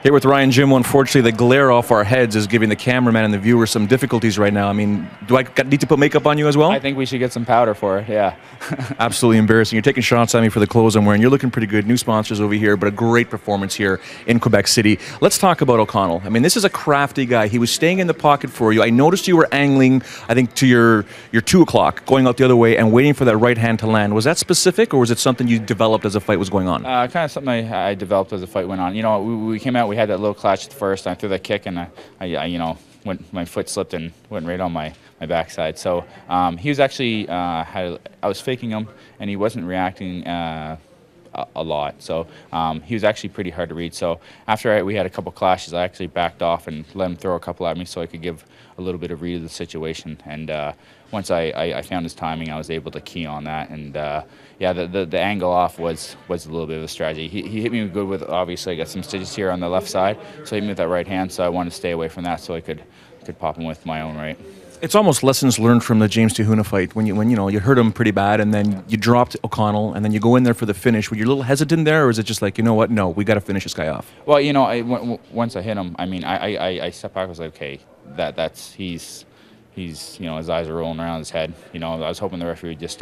Here with Ryan Jimmo, unfortunately, the glare off our heads is giving the cameraman and the viewer some difficulties right now. I mean, do I need to put makeup on you as well? I think we should get some powder for it, yeah. Absolutely embarrassing. You're taking shots at me for the clothes I'm wearing. You're looking pretty good. New sponsors over here, but a great performance here in Quebec City. Let's talk about OConnell. I mean, this is a crafty guy. He was staying in the pocket for you. I noticed you were angling, I think, to your 2 o'clock, going out the other way and waiting for that right hand to land. Was that specific, or was it something you developed as the fight was going on? Kind of something I developed as the fight went on. You know, we came out, we had that little clash at first, and I threw that kick, and I you know, my foot slipped and went right on my backside. So he was actually, I was faking him, and he wasn't reacting a lot. So he was actually pretty hard to read. So after we had a couple clashes, I actually backed off and let him throw a couple at me so I could give a little bit of read of the situation. And once I found his timing, I was able to key on that. And yeah, the angle off was a little bit of a strategy. He hit me good with, obviously, I got some stitches here on the left side, so he hit me with that right hand, so I wanted to stay away from that so I could pop him with my own right. It's almost lessons learned from the James Tehuna fight when you know you hurt him pretty bad and then you dropped OConnell and then you go in there for the finish. Were you a little hesitant there, or is it just like, you know what, no, we got to finish this guy off? Well, you know, once I hit him, I mean, I stepped back. I was like, okay, he's you know, his eyes are rolling around his head. You know, I was hoping the referee would just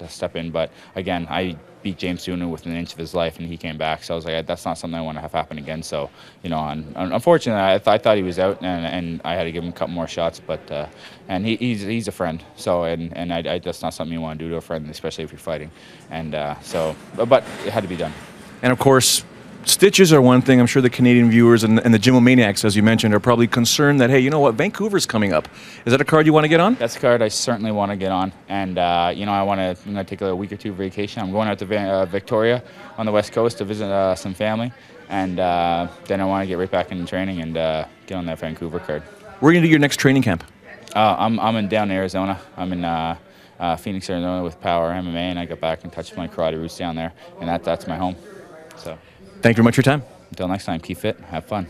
step in, but again, I beat James Tehuna within an inch of his life, and he came back. So I was like, that's not something I want to have happen again. So, you know, unfortunately, I thought he was out, and I had to give him a couple more shots. But and he's a friend. So and that's not something you want to do to a friend, especially if you're fighting. And so, but it had to be done. And of course, stitches are one thing. I'm sure the Canadian viewers and the Jimmo maniacs, as you mentioned, are probably concerned that, hey, you know what, Vancouver's coming up. Is that a card you want to get on? That's a card I certainly want to get on. And, you know, I'm going to take a week or two vacation. I'm going out to Victoria on the West Coast to visit some family. And then I want to get right back into training and get on that Vancouver card. Where are you going to do your next training camp? I'm in down in Arizona. I'm in Phoenix, Arizona with Power MMA, and I got back in touch with my karate roots down there. And that's my home. So. Thank you very much for your time. Until next time, keep fit, have fun.